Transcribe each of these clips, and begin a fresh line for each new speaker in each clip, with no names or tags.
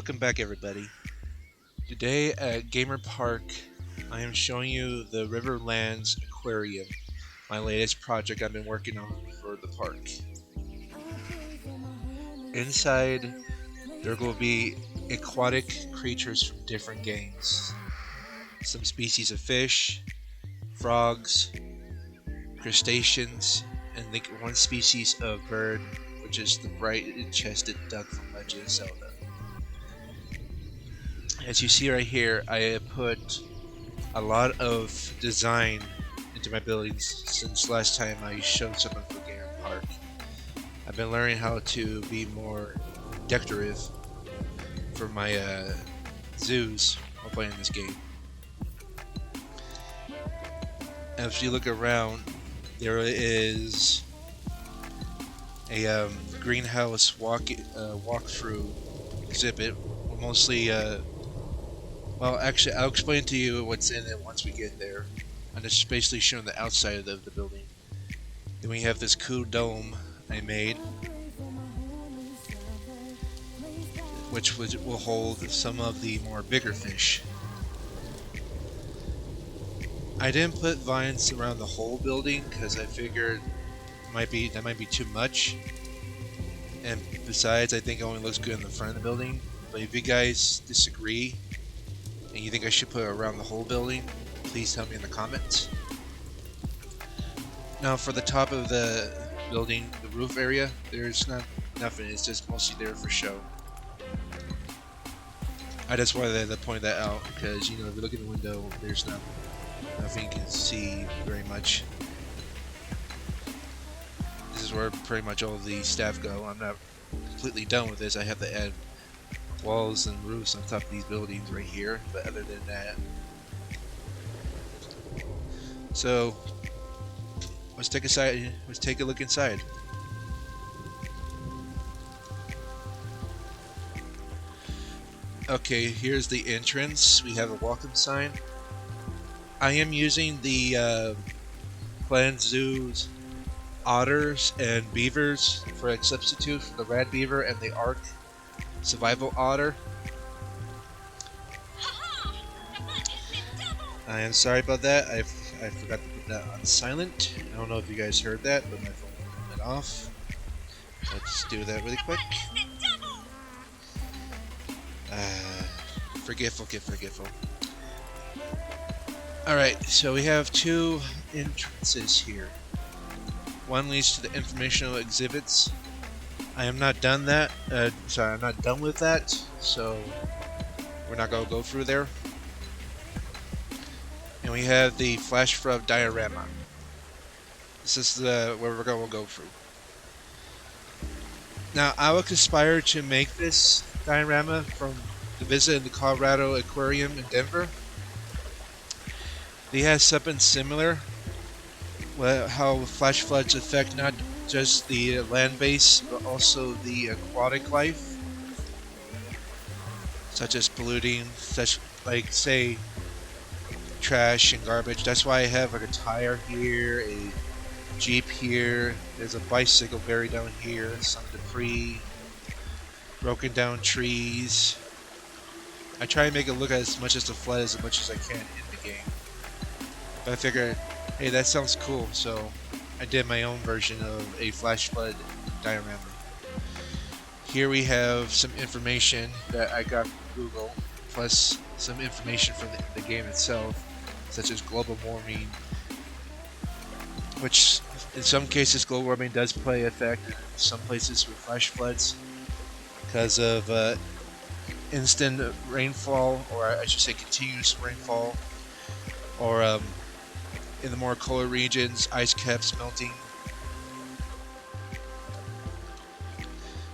Welcome back, everybody. Today at Gamer Park, I am showing you the Riverlands Aquarium, my latest project I've been working on for the park. Inside, there will be aquatic creatures from different games. Some species of fish, frogs, crustaceans, and one species of bird, which is the bright-chested duck from Legend of Zelda. As you see right here, I have put a lot of design into my buildings since last time I showed something for Gamer Park. I've been learning how to be more decorative for my zoos while playing this game. As you look around, there is a greenhouse walkthrough exhibit. Mostly, well, actually, I'll explain to you what's in it once we get there. I'm just basically showing the outside of the building. Then we have this cool dome I made, which will hold some of the more bigger fish. I didn't put vines around the whole building because I figured that might be too much. And besides, I think it only looks good in the front of the building. But if you guys disagree and you think I should put it around the whole building, please tell me in the comments. Now for the top of the building, the roof area, there's nothing, it's just mostly there for show. I just wanted to point that out because, you know, if you look in the window, there's nothing you can see very much. This is where pretty much all the staff go. I'm not completely done with this. I have to add walls and roofs on top of these buildings right here, but other than that, so let's take a look inside. Okay, here's the entrance. We have a welcome sign. I am using the Planned Zoo's otters and beavers for a substitute for the red beaver and the arc survival otter. I am sorry about that. I forgot to put that on silent. I don't know if you guys heard that, but my phone went off. Let's do that really quick. Forgetful. Alright, so we have two entrances here. One leads to the informational exhibits. I am not done that. I'm not done with that, so we're not gonna go through there. And we have the flash flood diorama. This is where we're gonna go through. Now, I would conspire to make this diorama from the visit in the Colorado Aquarium in Denver. They have something similar. How flash floods affect not just the land base, but also the aquatic life, such as polluting, like say trash and garbage. That's why I have like a tire here, a Jeep here. There's a bicycle buried down here, some debris, broken down trees. I try and make it look as much as the flood as much as I can in the game. But I figured, hey, that sounds cool, so I did my own version of a flash flood diorama. Here we have some information that I got from Google, plus some information from the game itself, such as global warming, which in some cases global warming does play effect in some places with flash floods because of instant rainfall, or I should say continuous rainfall, or in the more colder regions, ice caps melting.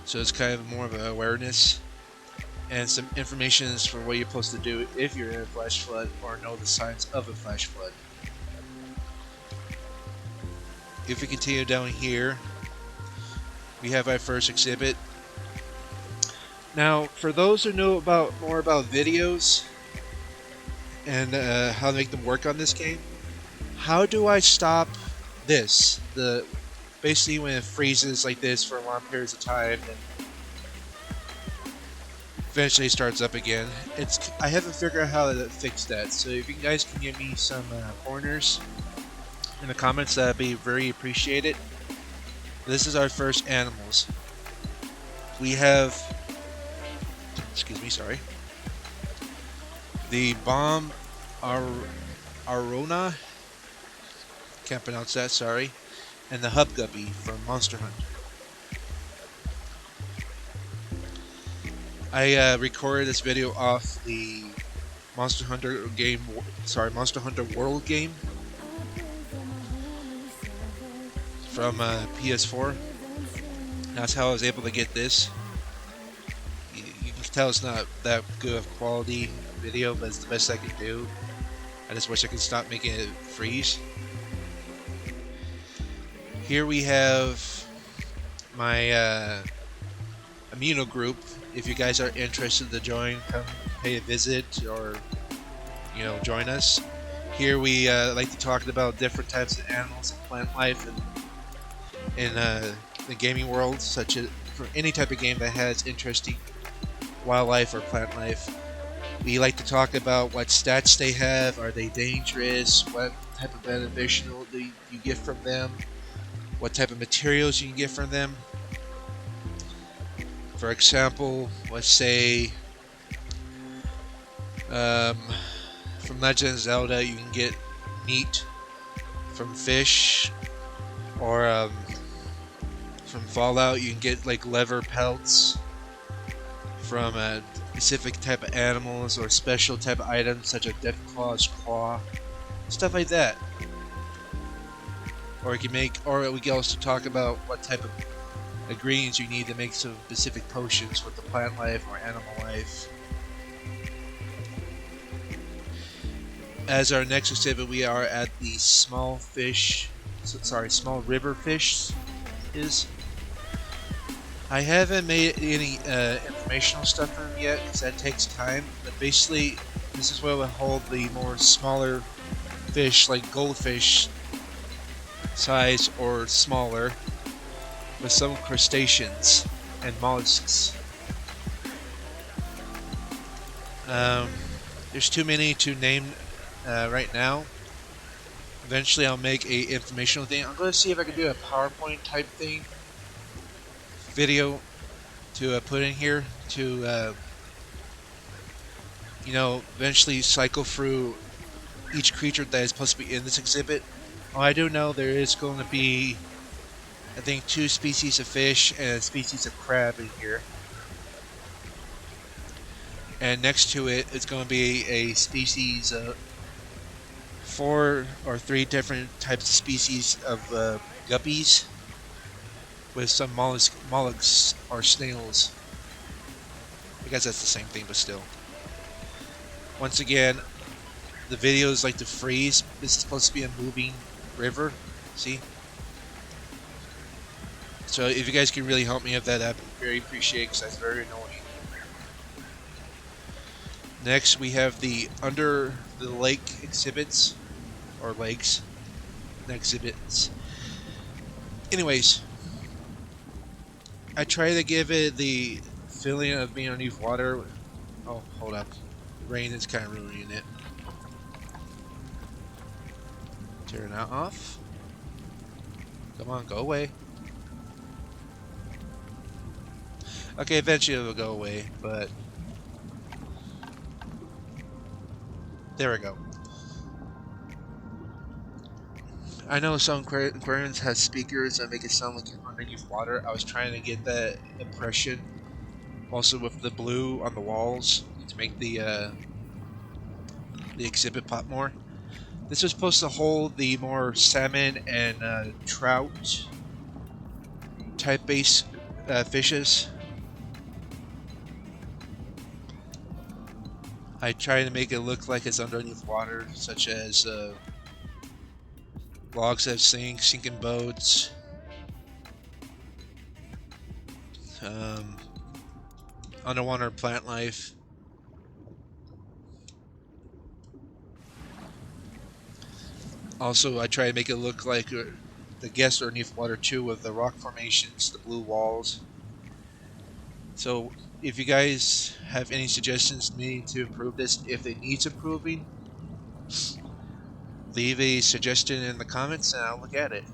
So it's kind of more of an awareness and some information for what you're supposed to do if you're in a flash flood or know the signs of a flash flood. If we continue down here, we have our first exhibit. Now, for those who know more about videos and how to make them work on this game, how do I stop this? Basically when it freezes like this for long periods of time, and eventually starts up again. I haven't figured out how to fix that, so if you guys can give me some pointers in the comments, that'd be very appreciated. This is our first animals. We have, excuse me, sorry, the bomb Arona, can't pronounce that, sorry, and the hubguppy from Monster Hunter. I recorded this video off the Monster Hunter game, Monster Hunter World game from PS4. That's how I was able to get this. You can tell it's not that good of quality video, but it's the best I can do. I just wish I could stop making it freeze. Here we have my Amino Group. If you guys are interested to join, come pay a visit or join us. Here we like to talk about different types of animals and plant life in the gaming world, such as for any type of game that has interesting wildlife or plant life. We like to talk about what stats they have, are they dangerous, what type of beneficial do you get from them, what type of materials you can get from them. For example, let's say from Legend of Zelda you can get meat from fish, or from Fallout you can get like leather pelts from a specific type of animals or special type of items such as Deathclaw's claw, stuff like that. Or we can also talk about what type of ingredients you need to make some specific potions with the plant life or animal life. As our next exhibit, we are at the small river fish is. I haven't made any informational stuff for them yet because that takes time, but basically this is where we'll hold the more smaller fish like goldfish size or smaller, with some crustaceans and mollusks. There's too many to name right now. Eventually I'll make a informational thing. I'm going to see if I can do a PowerPoint type thing video to put in here to eventually cycle through each creature that is supposed to be in this exhibit. Oh, I do know there is going to be, I think, 2 species of fish and a species of crab in here. And next to it, it's going to be a species of 4 or 3 different types of species of guppies with some mollusks or snails. I guess that's the same thing, but still. Once again, the videos like to freeze. This is supposed to be a moving river. See? So if you guys can really help me with that, I'd be very appreciated because that's very annoying. Next, we have the under the lake exhibits, or lakes exhibits. Anyways, I try to give it the feeling of being underneath water. Oh, hold up. The rain is kind of ruining it. Turn that off. Come on, go away. Okay, eventually it'll go away, but there we go. I know some aquariums have speakers that make it sound like you're underneath water. I was trying to get that impression. Also with the blue on the walls to make the exhibit pop more. This was supposed to hold the more salmon and trout type base fishes. I try to make it look like it's underneath water, such as logs that sink, sinking boats, underwater plant life. Also, I try to make it look like the guests are underneath water too, with the rock formations, the blue walls. So if you guys have any suggestions needing to improve this, if it needs improving, leave a suggestion in the comments and I'll look at it.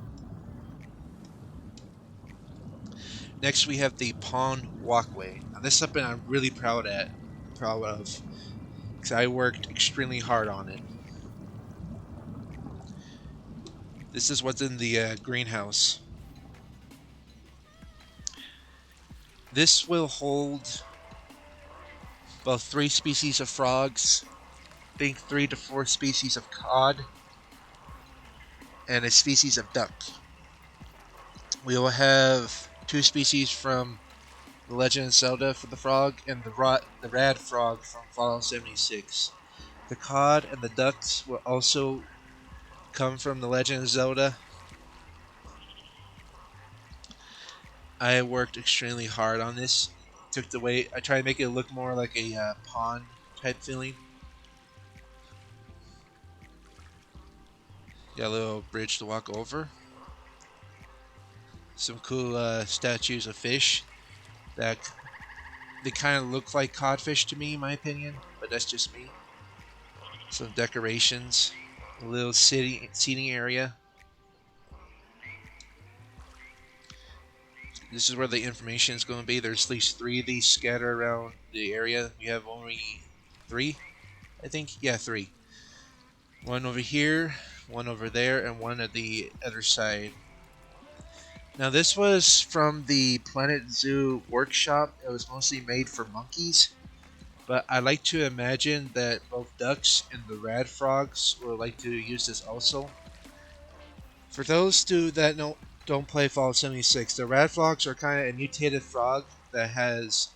Next, we have the pond walkway. Now, this is something I'm really proud of, because I worked extremely hard on it. This is what's in the greenhouse. This will hold about 3 species of frogs, I think 3 to 4 species of cod, and a species of duck. We will have 2 species from The Legend of Zelda for the frog, and the rad frog from Fallout 76. The cod and the ducks will also come from The Legend of Zelda. I worked extremely hard on this. Took the weight. I tried to make it look more like a pond type feeling. Got a little bridge to walk over. Some cool statues of fish that they kind of look like codfish to me, in my opinion, but that's just me. Some decorations, a little seating area. This is where the information is going to be. There's at least 3 of these scattered around the area. We have only 3, I think. Yeah, 3. One over here, one over there, and one at the other side. Now this was from the Planet Zoo workshop. It was mostly made for monkeys. But I like to imagine that both ducks and the rad frogs would like to use this also. For those that don't play Fallout 76, the rad frogs are kind of a mutated frog that has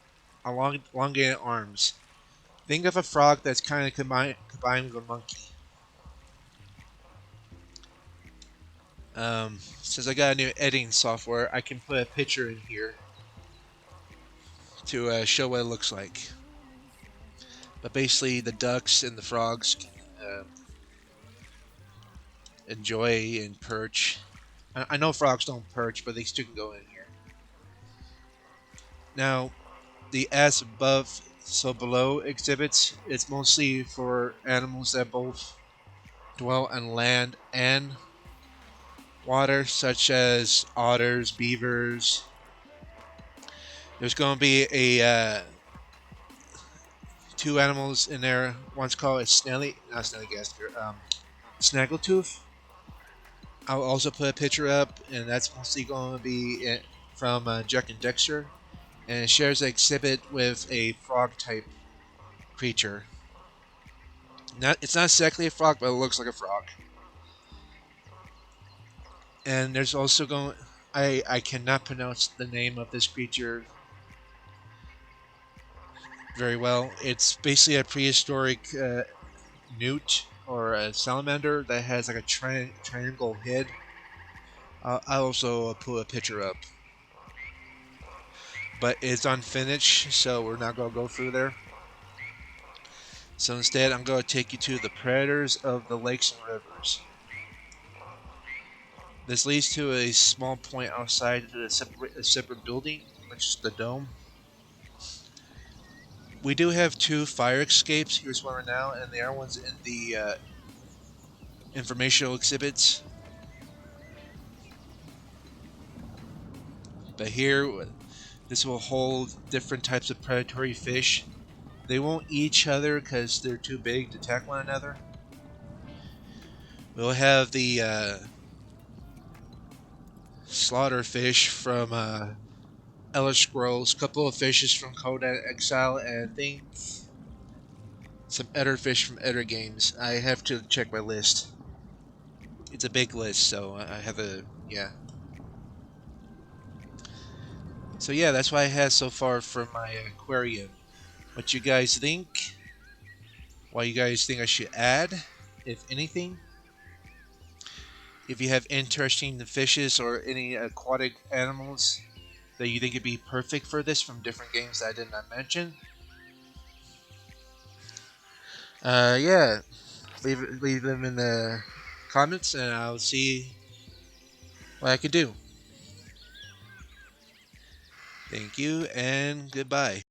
elongated arms. Think of a frog that's kind of combined with a monkey. Since I got a new editing software, I can put a picture in here to show what it looks like. But basically, the ducks and the frogs can enjoy and perch. I know frogs don't perch, but they still can go in here. Now, the as above, so below exhibits, it's mostly for animals that both dwell on land and water, such as otters, beavers. There's going to be a 2 animals in there. One's called a snaggletooth. I'll also put a picture up, and that's mostly going to be from Jack and Dexter, and it shares an exhibit with a frog type creature. It's not exactly a frog, but it looks like a frog. And there's also I cannot pronounce the name of this creature very well. It's basically a prehistoric newt or a salamander that has like a triangle head. I'll also put a picture up. But it's unfinished, so we're not going to go through there. So instead, I'm going to take you to the predators of the lakes and rivers. This leads to a small point outside a separate building, which is the dome. We do have 2 fire escapes. Here's one right now, and the other one's in the informational exhibits. But here, this will hold different types of predatory fish. They won't eat each other because they're too big to attack one another. We'll have the slaughter fish from Elder Scrolls, couple of fishes from Codex Exile, and I think some other fish from other games. I have to check my list. It's a big list, so I have a yeah. So yeah, that's what I have so far for my aquarium. What you guys think? What you guys think I should add, if anything? If you have interesting fishes or any aquatic animals that you think would be perfect for this from different games that I did not mention. Yeah, leave them in the comments, and I'll see what I can do. Thank you, and goodbye.